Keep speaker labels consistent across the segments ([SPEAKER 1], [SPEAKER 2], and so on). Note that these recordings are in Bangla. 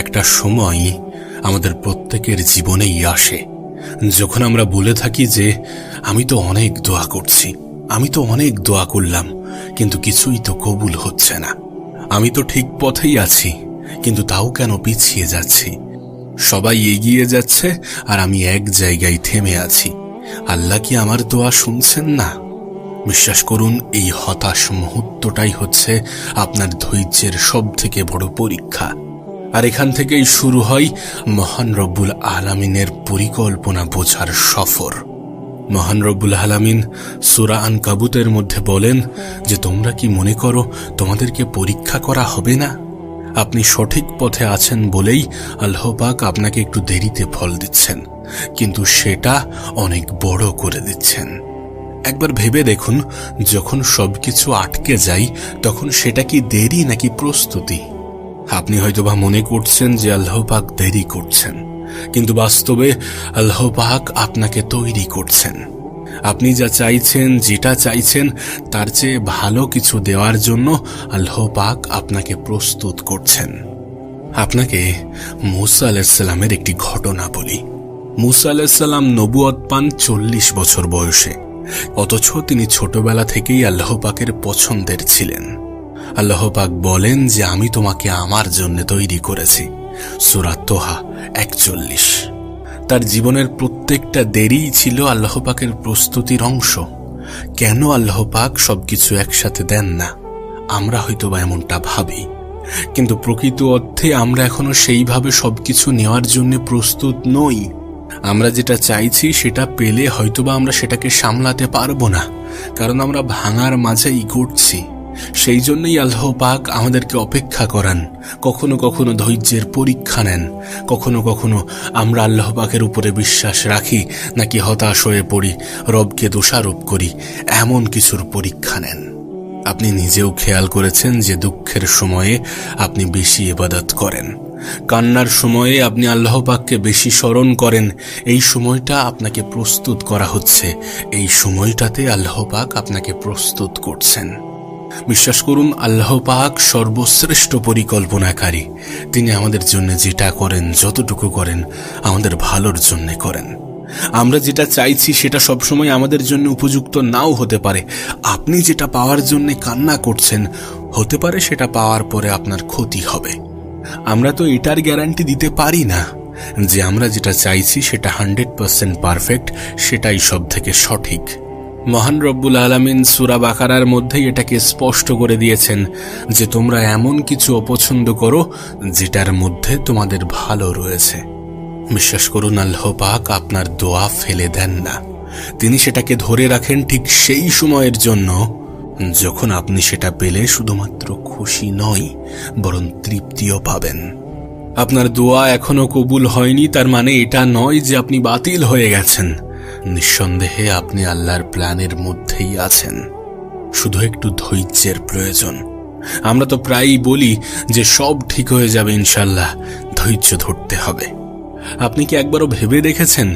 [SPEAKER 1] একটা সময় আমাদের প্রত্যেকের জীবনেই আসে যখন আমরা বলে থাকি যে আমি তো অনেক দোয়া করছি, আমি তো অনেক দোয়া করলাম, কিন্তু কিছুই তো কবুল হচ্ছে না। আমি তো ঠিক পথেই আছি, কিন্তু তাও কেন পিছিয়ে যাচ্ছি? সবাই এগিয়ে যাচ্ছে আর আমি এক জায়গায় থেমে আছি। আল্লাহ কি আমার দোয়া শুনছেন না? বিশ্বাস করুন, এই হতাশ মুহূর্তটাই হচ্ছে আপনার ধৈর্যের সব থেকে বড় পরীক্ষা। আর এখান থেকেই শুরু হয় মহান রব্বুল আলামিনের পরিকল্পনা বোঝার সফর। মহান রব্বুল আলামিন সূরা আনকাবুতের মধ্যে বলেন যে তোমরা কি মনে করো তোমাদেরকে পরীক্ষা করা হবে না? আপনি সঠিক পথে আছেন বলেই আল্লাহ পাক আপনাকে একটু দেরিতে ফল দিচ্ছেন, কিন্তু সেটা অনেক বড় করে দিচ্ছেন। একবার ভেবে দেখুন, যখন সবকিছু আটকে যায় তখন সেটা কি দেরি নাকি প্রস্তুতি? আপনি হয়তোবা মনে করছেন যে আল্লাহ পাক দেরি করছেন, কিন্তু বাস্তবে আল্লাহ পাক আপনাকে তৈরি করছেন। আপনি যা চাইছেন, যেটা চাইছেন তার চেয়ে ভালো কিছু দেওয়ার জন্য আল্লাহ পাক আপনাকে প্রস্তুত করছেন। আপনাকে মূসা আলাইহিস সালামের একটি ঘটনা বলি। মূসা আলাইহিস সালাম নবুয়ত পান 40 বছর বয়সে, অথচ তিনি ছোটবেলা থেকেই আল্লাহ পাকের পছন্দের ছিলেন। আল্লাহ পাক বলেন যে আমি তোমাকে আমার জন্য তৈরি করেছি, সূরা তোহা 41। তার জীবনের প্রত্যেকটা দেরিই ছিল আল্লাহ পাকের প্রস্তুতির অংশ। কেন আল্লাহ পাক সবকিছু একসাথে দেন না? আমরা হয়তোবা এমনটা ভাবি, কিন্তু প্রকৃত অর্থে আমরা এখনো সেইভাবে সবকিছু নেওয়ার জন্য প্রস্তুত নই। আমরা যেটা চাইছি সেটা পেলে হয়তোবা আমরা সেটাকে সামলাতে পারবো না, কারণ আমরা ভাঙার মাঝেই ঘুরছি। সেই জন্যই আল্লাহ পাক আমাদেরকে অপেক্ষা করান, কখনো কখনো ধৈর্যের পরীক্ষা নেন, কখনো কখনো আমরা আল্লাহ পাকের উপরে বিশ্বাস রাখি নাকি হতাশ হয়ে পড়ি, রবকে দোষারোপ করি, এমন কিছুর পরীক্ষা নেন। আপনি নিজেও খেয়াল করেছেন যে দুঃখের সময়ে আপনি বেশি ইবাদত করেন, কান্নার সময়ে আপনি আল্লাহ পাককে বেশি স্মরণ করেন। এই সময়টা আপনাকে প্রস্তুত করা হচ্ছে, এই সময়টাতে আল্লাহ পাক আপনাকে প্রস্তুত করছেন। বিশ্বাস করুন, আল্লাহ পাক সর্বশ্রেষ্ঠ পরিকল্পনাকারী। তিনি আমাদের জন্য যেটা করেন, যতটুকু করেন আমাদের ভালোর জন্য করেন। আমরা যেটা চাইছি সেটা সবসময় আমাদের জন্য উপযুক্ত নাও হতে পারে। আপনি যেটা পাওয়ার জন্য কান্না করছেন, হতে পারে সেটা পাওয়ার পরে আপনার ক্ষতি হবে। আমরা তো এটার গ্যারান্টি দিতে পারি না যে আমরা যেটা চাইছি সেটা 100% পারফেক্ট, সেটাই সব থেকে সঠিক। মহান রব্বুল আলামিন সূরা বাকারার মধ্যেই এটাকে স্পষ্ট করে দিয়েছেন যে তোমরা এমন কিছু অপছন্দ করো যেটার মধ্যে তোমাদের ভালো রয়েছে। বিশ্বাস করুন, আল্লাহ পাক আপনার দোয়া ফেলে দেন না। তিনি সেটাকে ধরে রাখেন ঠিক সেই সময়ের জন্য যখন আপনি সেটা পেলে শুধুমাত্র খুশি নয়, বরং তৃপ্তিও পাবেন। আপনার দোয়া এখনো কবুল হয়নি তার মানে এটা নয় যে আপনি বাতিল হয়ে গেছেন। নিঃসন্দেহে আপনি আল্লাহর প্ল্যানের মধ্যেই আছেন, শুধু একটু ধৈর্যের প্রয়োজন। আমরা তো প্রায়ই বলি যে সব ঠিক হয়ে যাবে ইনশাল্লাহ, ধৈর্য ধরতে হবে। আপনি কি একবারও ভেবে দেখেছেন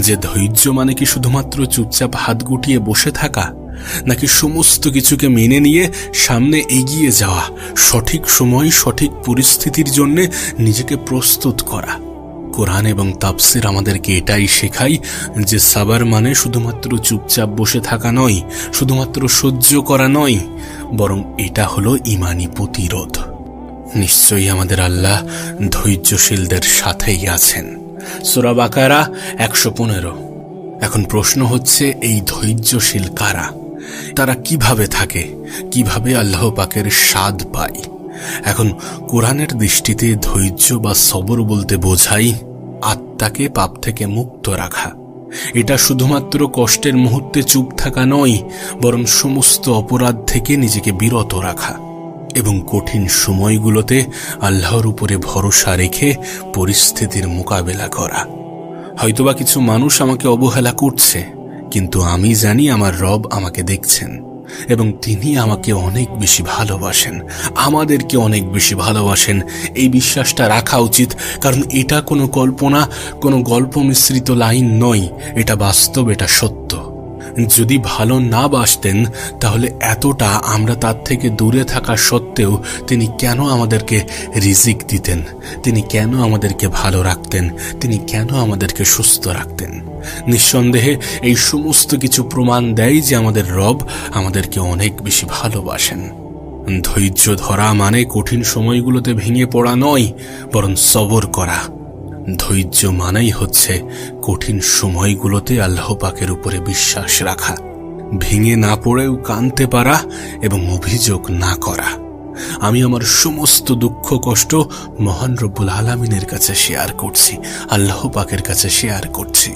[SPEAKER 1] যে ধৈর্য মানে কি শুধুমাত্র চুপচাপ হাত গুটিয়ে বসে থাকা, নাকি সমস্ত কিছুকে মেনে নিয়ে সামনে এগিয়ে যাওয়া, সঠিক সময় সঠিক পরিস্থিতির জন্য নিজেকে প্রস্তুত করা? কোরআন এবং তাফসীর আমাদেরকে এটাই শেখায় যে সাবার মানে শুধুমাত্র চুপচাপ বসে থাকা নয়, শুধুমাত্র সহ্য করা নয়, বরং এটা হলো ঈমানি প্রতিরোধ। নিশ্চয়ই আমাদের আল্লাহ ধৈর্যশীলদের সাথেই আছেন। সূরা বাকারা 115। এখন প্রশ্ন হচ্ছে, এই ধৈর্যশীল কারা? তারা কিভাবে থাকে, কিভাবে আল্লাহ পাকের স্বাদ পায়? এখন কোরআনের দৃষ্টিতে ধৈর্য বা সবর বলতে বোঝায় আত্মাকে পাপ থেকে মুক্ত রাখা। এটা শুধুমাত্র কষ্টের মুহূর্তে চুপ থাকা নয়, বরং সমস্ত অপরাধ থেকে নিজেকে বিরত রাখা এবং কঠিন সময়গুলোতে আল্লাহর উপরে ভরসা রেখে পরিস্থিতির মোকাবেলা করা। হয়তোবা কিছু মানুষ আমাকে অবহেলা করছে, কিন্তু আমি জানি আমার রব আমাকে দেখছেন এবং তিনি আমাকে অনেক বেশি ভালোবাসেন, আমাদেরকে অনেক বেশি ভালোবাসেন। এই বিশ্বাসটা রাখা উচিত, কারণ এটা কোনো কল্পনা, কোনো গল্প মিশ্রিত লাইন নয়, এটা বাস্তব, এটা সত্য। যদি ভালো না বাসতেন তাহলে এতটা আমরা তার থেকে দূরে থাকা সত্ত্বেও তিনি কেন আমাদেরকে রিজিক দিতেন, তিনি কেন আমাদেরকে ভালো রাখতেন, তিনি কেন আমাদেরকে সুস্থ রাখতেন? নিঃসন্দেহে এই সমস্ত কিছু প্রমাণ দেয় যে আমাদের রব আমাদেরকে অনেক বেশি ভালোবাসেন। ধৈর্য ধরা মানে কঠিন সময়গুলোতে ভেঙে পড়া নয়, বরং সবর করা। ধৈর্য মানেই হচ্ছে কঠিন সময়গুলোতে আল্লাহ পাকের উপরে বিশ্বাস রাখা, ভেঙে না পড়েও কাঁদতে পারা এবং অভিযোগ না করা। আমি আমার সমস্ত দুঃখ কষ্ট মহান রব্বুল আলামিনের কাছে শেয়ার করছি, আল্লাহ পাকের কাছে শেয়ার করছি।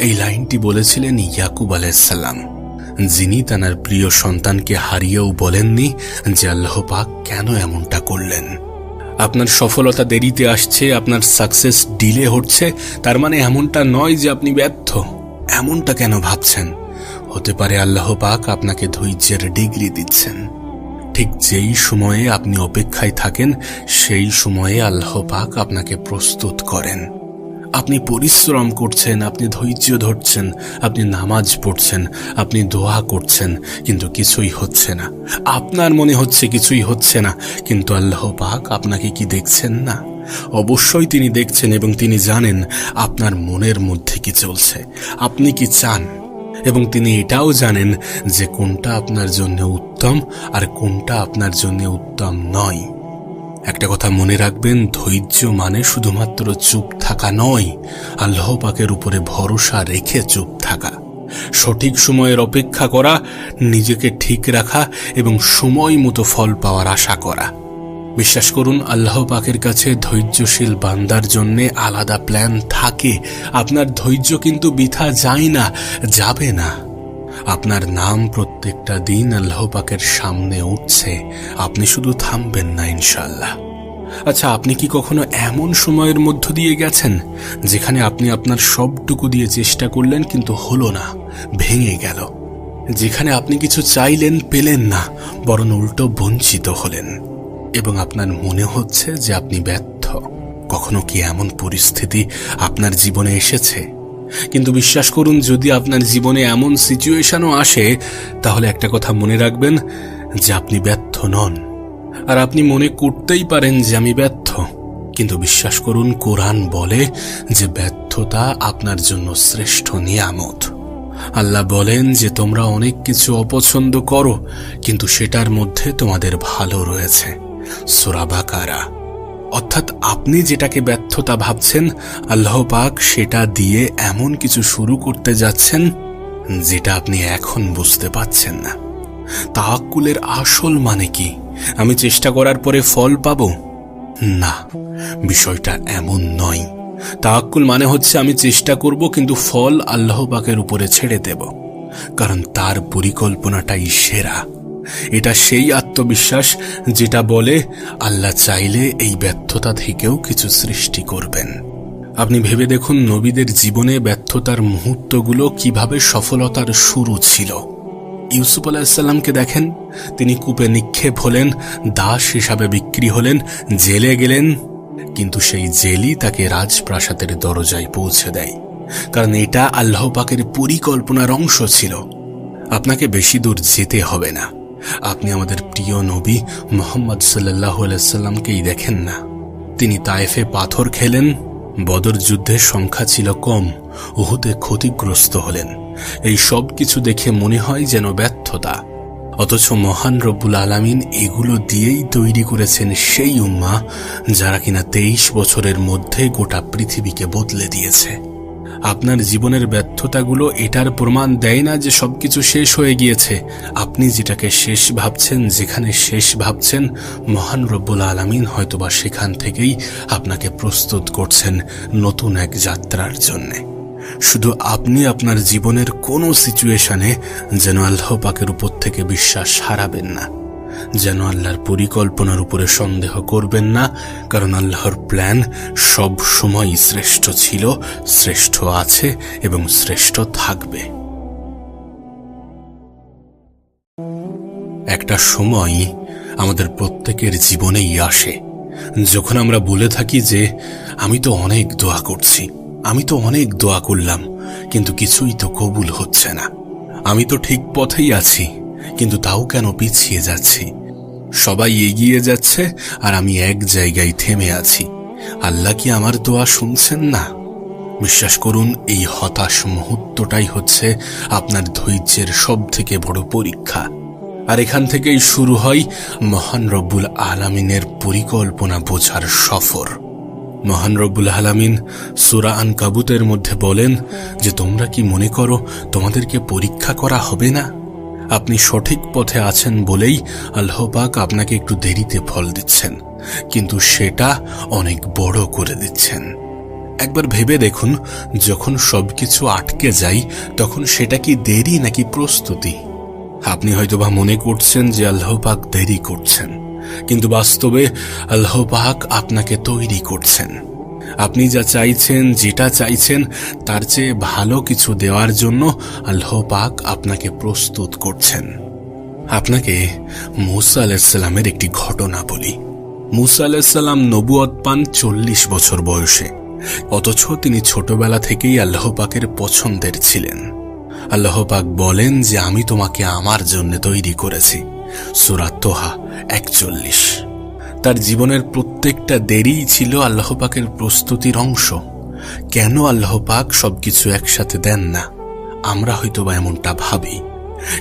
[SPEAKER 1] এই লাইনটি বলেছিলেন ইয়াকুব আলাইহিস সালাম, যিনি তার প্রিয় সন্তানকে হারিয়েও বলেননি যে আল্লাহ পাক কেন এমনটা করলেন। আপনার সফলতা দেরিতে আসছে, আপনার সাকসেস ডিলে হচ্ছে, তার মানে এমনটা নয় যে আপনি ব্যর্থ। এমনটা কেন ভাবছেন? হতে পারে আল্লাহ পাক আপনাকে ধৈর্যের ডিগ্রি দিচ্ছেন। ঠিক যেই সময়ে আপনি অপেক্ষায় থাকেন সেই সময়ে আল্লাহ পাক আপনাকে প্রস্তুত করেন। আপনি পরিশ্রম করছেন, আপনি ধৈর্য ধরছেন, আপনি নামাজ পড়ছেন, আপনি দোয়া করছেন, কিন্তু কিছুই হচ্ছে না। আপনার মনে হচ্ছে কিছুই হচ্ছে না, কিন্তু আল্লাহ পাক আপনাকে কি দেখছেন না? অবশ্যই তিনি দেখছেন এবং তিনি জানেন আপনার মনের মধ্যে কি চলছে, আপনি কি চান, এবং তিনি এটাও জানেন যে কোনটা আপনার জন্য উত্তম আর কোনটা আপনার জন্য উত্তম নয়। একটা কথা মনে রাখবেন, ধৈর্য মানে শুধুমাত্র চুপ থাকা নয়, আল্লাহ পাকের উপরে ভরসা রেখে চুপ থাকা, সঠিক সময়ের অপেক্ষা করা, নিজেকে ঠিক রাখা এবং সময় মতো ফল পাওয়ার আশা করা। বিশ্বাস করুন, আল্লাহ পাকের কাছে ধৈর্যশীল বান্দার জন্য আলাদা প্ল্যান থাকে। আপনার ধৈর্য কিন্তু বৃথা যায় না, যাবে না। আপনার নাম প্রত্যেকটা দিন আল্লাহ পাকের সামনে উঠছে, আপনি শুধু থামবেন না ইনশাআল্লাহ। আচ্ছা, আপনি কি কখনো এমন সময়ের মধ্য দিয়ে গেছেন যেখানে আপনি আপনার সবটুকু দিয়ে চেষ্টা করলেন কিন্তু হলো না, ভেঙে গেল? যেখানে আপনি কিছু চাইলেন, পেলেন না, বরং উল্টো বঞ্চিত হলেন এবং আপনার মনে হচ্ছে যে আপনি ব্যর্থ? কখনো কি এমন পরিস্থিতি আপনার জীবনে এসেছে? কিন্তু বিশ্বাস করুন, যদি আপনার জীবনে এমন সিচুয়েশনও আসে, তাহলে একটা কথা মনে রাখবেন যে আপনি ব্যর্থ নন। আর আপনি মনে করতেই পারেন যে আমি ব্যর্থ, কিন্তু বিশ্বাস করুন, কোরআন বলে যে ব্যর্থতা আপনার জন্য শ্রেষ্ঠ নিয়ামত। আল্লাহ বলেন যে তোমরা অনেক কিছু অপছন্দ করো, কিন্তু সেটার মধ্যে তোমাদের ভালো রয়েছে। সূরা বাকারা। অর্থাৎ আপনি যেটাকে ব্যর্থতা ভাবছেন, আল্লাহ পাক সেটা দিয়ে এমন কিছু শুরু করতে যাচ্ছেন যেটা আপনি এখন বুঝতে পাচ্ছেন না। তাওয়াক্কুলের আসল মানে কি? আমি চেষ্টা করার পরে ফল পাবো? না, বিষয়টা এমন নয়। তাওয়াক্কুল মানে হচ্ছে আমি চেষ্টা করব কিন্তু ফল আল্লাহ পাকের উপরে ছেড়ে দেব, কারণ তার পরিকল্পনাটাই সেরা। এটা সেই আত্মবিশ্বাস যেটা বলে আল্লাহ চাইলে এই ব্যর্থতা থেকেও কিছু সৃষ্টি করবেন। আপনি ভেবে দেখুন, নবীদের জীবনে ব্যর্থতার মুহূর্তগুলো কিভাবে সফলতার শুরু ছিল। ইউসুফ আলাইহিসসালামকে দেখেন, তিনি কূপে নিক্ষেপ হলেন, দাস হিসাবে বিক্রি হলেন, জেলে গেলেন, কিন্তু সেই জেলই তাকে রাজপ্রাসাদের দরজায় পৌঁছে দেয়, কারণ এটা আল্লাহ পাকের পরিকল্পনার অংশ ছিল। আপনাকে বেশি দূর যেতে হবে না, আপনি আমাদের প্রিয় নবী মুহাম্মদ সাল্লাল্লাহু আলাইহি সাল্লামকেই দেখেন না। তিনি তায়েফে পাথর খেলেন, বদর যুদ্ধের সংখ্যা ছিল কম, উহুদে ক্ষতিগ্রস্ত হলেন। এই সব কিছু দেখে মনে হয় যেন ব্যর্থতা, অথচ মহান রব্বুল আলামিন এগুলো দিয়েই তৈরি করেছেন সেই উম্মাহ যারা কিনা 23 বছরের মধ্যে গোটা পৃথিবীকে বদলে দিয়েছে। আপনার জীবনের ব্যর্থতাগুলো এটার প্রমাণ দেয় না যে সবকিছু শেষ হয়ে গিয়েছে। আপনি যেটাকে শেষ ভাবছেন, যেখানে শেষ ভাবছেন, মহান রব্বুল আলামিন হয়তোবা সেখান থেকেই আপনাকে প্রস্তুত করছেন নতুন এক যাত্রার জন্যে। শুধু আপনি আপনার জীবনের কোনো সিচুয়েশনে যেন আল্লাহ পাকের উপর থেকে বিশ্বাস হারাবেন না, যেন আল্লাহর পরিকল্পনার উপরে সন্দেহ করবেন না, কারণ আল্লাহর প্ল্যান সব সময় শ্রেষ্ঠ ছিল, শ্রেষ্ঠ আছে এবং শ্রেষ্ঠ থাকবে। একটা সময় আমাদের প্রত্যেকের জীবনেই আসে যখন আমরা বলে থাকি যে আমি তো অনেক দোয়া করছি, আমি তো অনেক দোয়া করলাম, কিন্তু কিছুই তো কবুল হচ্ছে না। আমি তো ঠিক পথেই আছি, কিন্তু তাও কেন পিছিয়ে যাচ্ছি? সবাই এগিয়ে যাচ্ছে আর আমি এক জায়গায় থেমে আছি। আল্লাহ কি আমার দোয়া শুনছেন না? বিশ্বাস করুন, এই হতাশ মুহূর্তটাই হচ্ছে আপনার ধৈর্যের সবথেকে বড় পরীক্ষা। আর এখান থেকেই শুরু হয় মহান রব্বুল আলামিনের পরিকল্পনা বোঝার সফর। মহান রব্বুল আলামিন সূরা আনকাবুতের মধ্যে বলেন যে, তোমরা কি মনে করো তোমাদেরকে পরীক্ষা করা হবে না? আপনি সঠিক পথে আছেন বলেই আল্লাহ পাক আপনাকে একটু দেরিতে ফল দিচ্ছেন, কিন্তু সেটা অনেক বড় করে দিচ্ছেন। একবার ভেবে দেখুন, যখন সবকিছু আটকে যায় তখন সেটা কি দেরি নাকি প্রস্তুতি? আপনি হয়তোবা মনে করছেন যে আল্লাহ পাক দেরি করছেন, কিন্তু বাস্তবে আল্লাহ পাক আপনাকে তৈরি করছেন। আপনি যা চাইছেন, যেটা চাইছেন তার চেয়ে ভালো কিছু দেওয়ার জন্য আল্লাহ পাক আপনাকে প্রস্তুত করছেন। আপনাকে মূসা আলাইহিস সালামের একটি ঘটনা বলি। মূসা আলাইহিস সালাম নবুয়ত পান 40 বছর বয়সে, অথচ তিনি ছোটবেলা থেকেই আল্লাহ পাকের পছন্দের ছিলেন। আল্লাহ পাক বলেন যে, আমি তোমাকে আমার জন্য তৈরি করেছি। সূরা তোহা 41। তার জীবনের প্রত্যেকটা দেরি ছিল আল্লাহ পাকের প্রস্তুতির অংশ। কেন আল্লাহ পাক সবকিছু একসাথে দেন না? আমরা হয়তোবা এমনটা ভাবি,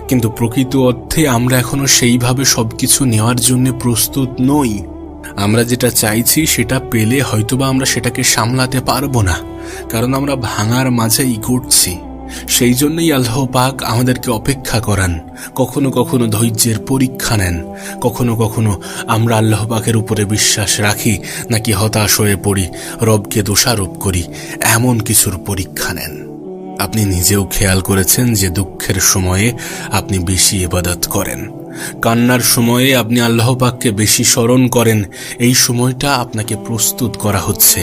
[SPEAKER 1] কিন্তু প্রকৃত অর্থে আমরা এখনো সেইভাবে সবকিছু নেওয়ার জন্য প্রস্তুত নই। আমরা যেটা চাইছি সেটা পেলে হয়তোবা আমরা সেটাকে সামলাতে পারবো না, কারণ আমরা ভাঙার মাঝেই ঘুরছি। সেই জন্যই আল্লাহ পাক আমাদেরকে অপেক্ষা করান, কখনো কখনো ধৈর্যের পরীক্ষা নেন, কখনো কখনো আমরা আল্লাহ পাকের উপরে বিশ্বাস রাখি নাকি হতাশ হয়ে পড়ি, রবকে দোষারোপ করি, এমন কিছুর পরীক্ষা নেন। আপনি নিজেও খেয়াল করেছেন যে দুঃখের সময়ে আপনি বেশি ইবাদত করেন, কান্নার সময়ে আপনি আল্লাহ পাককে বেশি স্মরণ করেন। এই সময়টা আপনাকে প্রস্তুত করা হচ্ছে,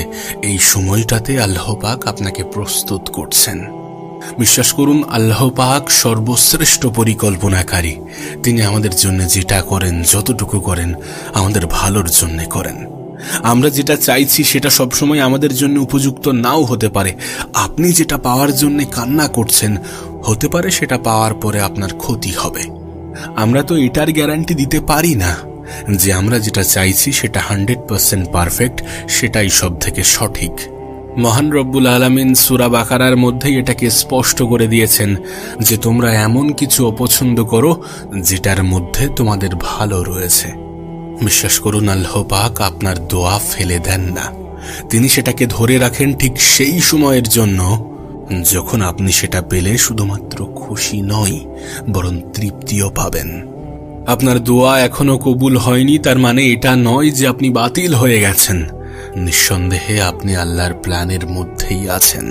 [SPEAKER 1] এই সময়টাতে আল্লাহ পাক আপনাকে প্রস্তুত করছেন। বিশ্বাস করুন, আল্লাহ পাক সর্বশ্রেষ্ঠ পরিকল্পনাকারী। তিনি আমাদের জন্য যেটা করেন, যতটুকু করেন, আমাদের ভালোর জন্য করেন। আমরা যেটা চাইছি সেটা সবসময় আমাদের জন্য উপযুক্ত নাও হতে পারে। আপনি যেটা পাওয়ার জন্য কান্না করছেন, হতে পারে সেটা পাওয়ার পরে আপনার ক্ষতি হবে। আমরা তো এটার গ্যারান্টি দিতে পারি না যে আমরা যেটা চাইছি সেটা 100% পারফেক্ট, সেটাই সব থেকে সঠিক। মহান রব্বুল আলামিন সূরা বাকারার মধ্যেই এটাকে স্পষ্ট করে দিয়েছেন যে, তোমরা এমন কিছু অপছন্দ করো যেটার মধ্যে তোমাদের ভালো রয়েছে। বিশ্বাস করুন, আল্লাহ পাক আপনার দোয়া ফেলে দেন না। তিনি সেটাকে ধরে রাখেন ঠিক সেই সময়ের জন্য যখন আপনি সেটা পেলে শুধুমাত্র খুশি নয়, বরং তৃপ্তিও পাবেন। আপনার দোয়া এখনো কবুল হয়নি তার মানে এটা নয় যে আপনি বাতিল হয়ে গেছেন। নিঃসন্দেহে আপনি আল্লাহর প্ল্যানের মধ্যেই আছেন,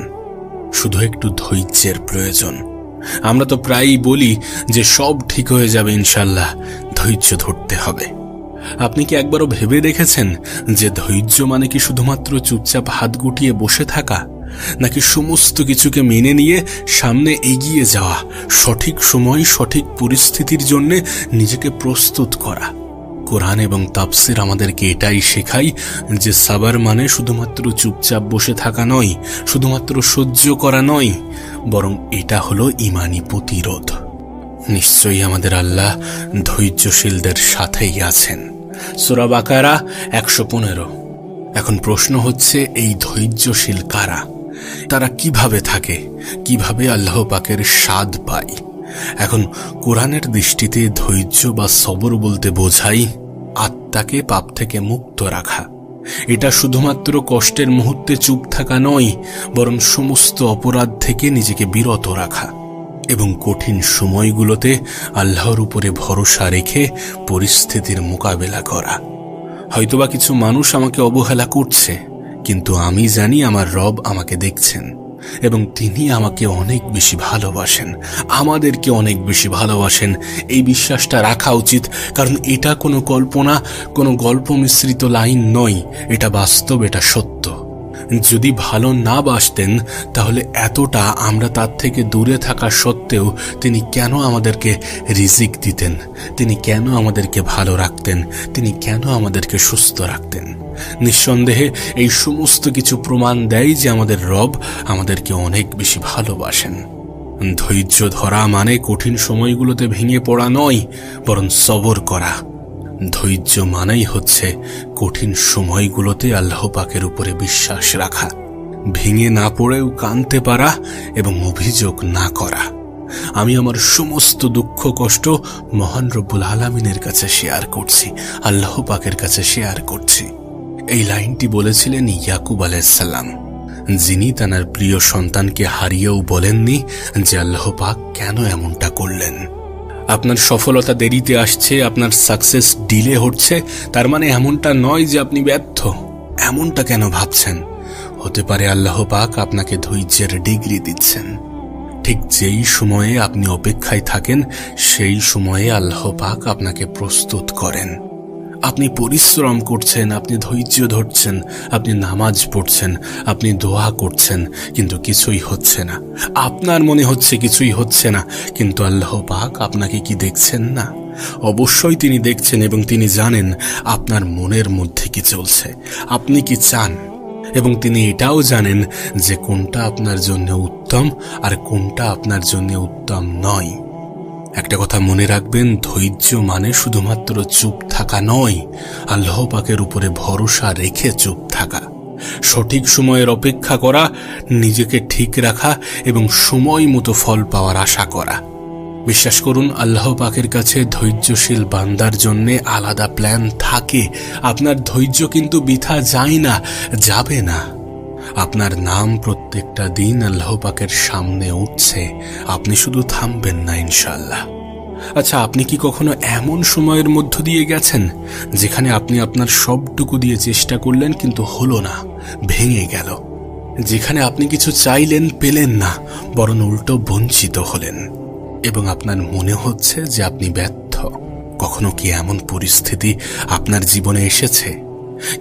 [SPEAKER 1] শুধু একটু ধৈর্যের প্রয়োজন। আমরা তো প্রায়ই বলি যে সব ঠিক হয়ে যাবে ইনশাল্লাহ, ধৈর্য ধরতে হবে। আপনি কি একবারও ভেবে দেখেছেন যে ধৈর্য মানে কি শুধুমাত্র চুপচাপ হাত গুটিয়ে বসে থাকা, নাকি সমস্ত কিছুকে মেনে নিয়ে সামনে এগিয়ে যাওয়া, সঠিক সময় সঠিক পরিস্থিতির জন্য নিজেকে প্রস্তুত করা? কোরআন এবং তাফসীর আমাদেরকে এটাই শেখায় যে সাবার মানে শুধুমাত্র চুপচাপ বসে থাকা নয়, শুধুমাত্র সহ্য করা নয়, বরং এটা হলো ঈমানি প্রতিরোধ। নিশ্চয়ই আমাদের আল্লাহ ধৈর্যশীলদের সাথেই আছেন। সূরা বাকারা 115। এখন প্রশ্ন হচ্ছে, এই ধৈর্যশীল কারা? তারা কিভাবে থাকে, কিভাবে আল্লাহ পাকের স্বাদ পায়? এখন কোরআনের দৃষ্টিতে ধৈর্য বা সবর বলতে বোঝায় আত্মাকে পাপ থেকে মুক্ত রাখা। এটা শুধুমাত্র কষ্টের মুহূর্তে চুপ থাকা নয়, বরং সমস্ত অপরাধ থেকে নিজেকে বিরত রাখা এবং কঠিন সময়গুলোতে আল্লাহর উপরে ভরসা রেখে পরিস্থিতির মোকাবেলা করা। হয়তোবা কিছু মানুষ আমাকে অবহেলা করছে, কিন্তু আমি জানি আমার রব আমাকে দেখছেন এবং তিনি আমাকে অনেক বেশি ভালোবাসেন, আমাদেরকে অনেক বেশি ভালোবাসেন। এই বিশ্বাসটা রাখা উচিত, কারণ এটা কোনো কল্পনা, কোনো গল্প মিশ্রিত লাইন নয়, এটা বাস্তব, এটা সত্য। যদি ভালো না বাসতেন তাহলে এতটা আমরা তার থেকে দূরে থাকা সত্ত্বেও তিনি কেন আমাদেরকে রিজিক দিতেন, তিনি কেন আমাদেরকে ভালো রাখতেন, তিনি কেন আমাদেরকে সুস্থ রাখতেন? নিঃসন্দেহে এই সমস্ত কিছু প্রমাণ দেয় যে আমাদের রব আমাদেরকে অনেক বেশি ভালোবাসেন। ধৈর্য ধরা মানে কঠিন সময়গুলোতে ভেঙে পড়া নয়, বরং সবর করা। ধৈর্য মানেই হচ্ছে কঠিন সময়গুলোতে আল্লাহ পাকের উপরে বিশ্বাস রাখা, ভেঙে না পড়েও কাঁদতে পারা এবং অভিযোগ না করা। আমি আমার সমস্ত দুঃখ কষ্ট মহান রব্বুল আলামিনের কাছে শেয়ার করছি, আল্লাহ পাকের কাছে শেয়ার করছি। এই লাইনটি বলেছিলেন ইয়াকুব আলাইহিস সালাম, যিনি তার প্রিয় সন্তানকে হারিয়েও বলেননি যে আল্লাহ পাক কেন এমনটা করলেন। আপনার সফলতা দেরিতে আসছে, আপনার সাকসেস ডিলে হচ্ছে, তার মানে এমনটা নয় যে আপনি ব্যর্থ। এমনটা কেন ভাবছেন? হতে পারে আল্লাহ পাক আপনাকে ধৈর্যের ডিগ্রি দিচ্ছেন। ঠিক যেই সময়ে আপনি অপেক্ষায় থাকেন, সেই সময়ে আল্লাহ পাক আপনাকে প্রস্তুত করেন। আপনি পরিশ্রম করছেন, আপনি ধৈর্য ধরছেন, আপনি নামাজ পড়ছেন, আপনি দোয়া করছেন, কিন্তু কিছুই হচ্ছে না। আপনার মনে হচ্ছে কিছুই হচ্ছে না, কিন্তু আল্লাহ পাক আপনাকে কি দেখছেন না? অবশ্যই তিনি দেখছেন এবং তিনি জানেন আপনার মনের মধ্যে কি চলছে, আপনি কি চান। এবং তিনি এটাও জানেন যে কোনটা আপনার জন্য উত্তম আর কোনটা আপনার জন্য উত্তম নয়। একটা কথা মনে রাখবেন, ধৈর্য মানে শুধুমাত্র চুপ থাকা নয়, আল্লাহ পাকের উপরে ভরসা রেখে চুপ থাকা, সঠিক সময়ের অপেক্ষা করা, নিজেকে ঠিক রাখা এবং সময় মতো ফল পাওয়ার আশা করা। বিশ্বাস করুন, আল্লাহ পাকের কাছে ধৈর্যশীল বান্দার জন্য আলাদা প্ল্যান থাকে। আপনার ধৈর্য কিন্তু বৃথা যায় না, যাবে না। আপনার নাম প্রত্যেকটা দিন আল্লাহ পাকের সামনে উঠছে, আপনি শুধু থামবেন না ইনশাআল্লাহ। আচ্ছা, আপনি কি কখনো এমন সময়ের মধ্য দিয়ে গেছেন যেখানে আপনি আপনার সবটুকু দিয়ে চেষ্টা করলেন কিন্তু হলো না, ভেঙে গেল? যেখানে আপনি কিছু চাইলেন, পেলেন না, বরং উল্টো বঞ্চিত হলেন এবং আপনার মনে হচ্ছে যে আপনি ব্যর্থ? কখনো কি এমন পরিস্থিতি আপনার জীবনে এসেছে?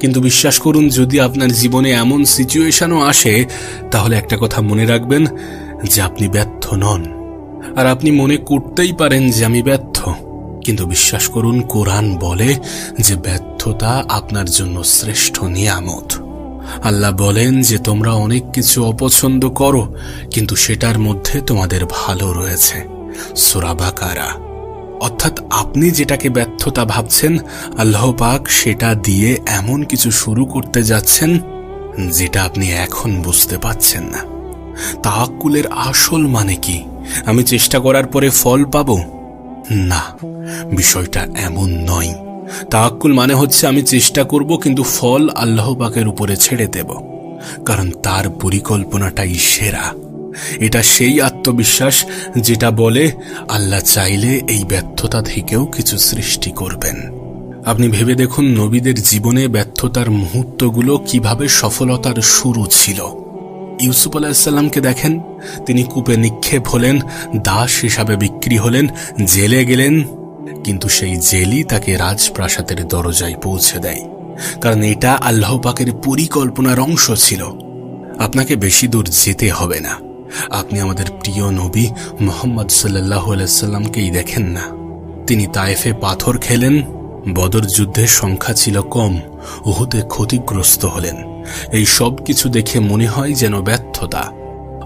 [SPEAKER 1] কিন্তু বিশ্বাস করুন, যদি আপনার জীবনে এমন সিচুয়েশনও আসে, তাহলে একটা কথা মনে রাখবেন যে আপনি ব্যর্থ নন। আর আপনি মনে করতেই পারেন যে আমি ব্যর্থ, কিন্তু বিশ্বাস করুন, কোরআন বলে যে ব্যর্থতা আপনার জন্য শ্রেষ্ঠ নিয়ামত। আল্লাহ বলেন যে তোমরা অনেক কিছু অপছন্দ করো, কিন্তু সেটার মধ্যে তোমাদের ভালো রয়েছে। সূরা বাকারা। অর্থাৎ আপনি যেটাকে ব্যর্থতা ভাবছেন, আল্লাহ পাক সেটা দিয়ে এমন কিছু শুরু করতে যাচ্ছেন যেটা আপনি এখন বুঝতে পাচ্ছেন না। তাওয়াক্কুলের আসল মানে কি? আমি চেষ্টা করার পরে ফল পাবো? না, বিষয়টা এমন নয়। তাওয়াক্কুল মানে হচ্ছে আমি চেষ্টা করব, কিন্তু ফল আল্লাহ পাকের উপরে ছেড়ে দেব, কারণ তার পরিকল্পনাটাই সেরা। এটা সেই আত্মবিশ্বাস যেটা বলে আল্লাহ চাইলে এই ব্যর্থতা থেকেও কিছু সৃষ্টি করবেন। আপনি ভেবে দেখুন, নবীদের জীবনে ব্যর্থতার মুহূর্তগুলো কিভাবে সফলতার শুরু ছিল। ইউসুফ আলাইহিস সালামকে দেখেন, তিনি কূপে নিক্ষেপ হলেন, দাস হিসাবে বিক্রি হলেন, জেলে গেলেন, কিন্তু সেই জেলই তাকে রাজপ্রাসাদের দরজায় পৌঁছে দেয়, কারণ এটা আল্লাহ পাকের পরিকল্পনার অংশ ছিল। আপনাকে বেশি দূর যেতে হবে না, আপনি আমাদের প্রিয় নবী মুহাম্মদ সাল্লাল্লাহু আলাইহি সাল্লামকেই দেখেন না। তিনি তায়েফে পাথর খেলেন, বদর যুদ্ধের সংখ্যা ছিল কম, উহুদে ক্ষতিগ্রস্ত হলেন। এই সব কিছু দেখে মনে হয় যেন ব্যর্থতা,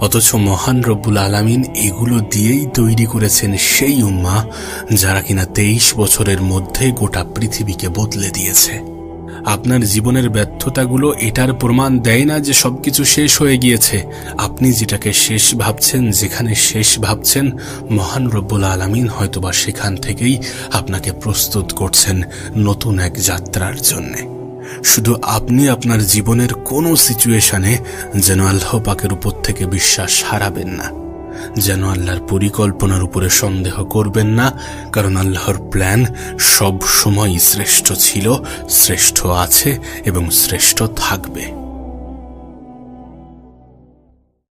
[SPEAKER 1] অথচ মহান রব্বুল আলামিন এগুলো দিয়েই তৈরি করেছেন সেই উম্মাহ যারা কিনা 23 বছরের মধ্যে গোটা পৃথিবীকে বদলে দিয়েছে। আপনার জীবনের ব্যর্থতাগুলো এটার প্রমাণ দেয় না যে সবকিছু শেষ হয়ে গিয়েছে। আপনি যেটাকে শেষ ভাবছেন, যেখানে শেষ ভাবছেন, মহান রব্বুল আলামিন হয়তোবা সেখান থেকেই আপনাকে প্রস্তুত করছেন নতুন এক যাত্রার জন্যে। শুধু আপনি আপনার জীবনের কোনো সিচুয়েশনে যেন আল্লাহ পাকের উপর থেকে বিশ্বাস হারাবেন না, যেন আল্লাহর পরিকল্পনার উপরে সন্দেহ করবেন না, কারণ আল্লাহর প্ল্যান সব সময়ই শ্রেষ্ঠ ছিল, শ্রেষ্ঠ আছে এবং শ্রেষ্ঠ থাকবে।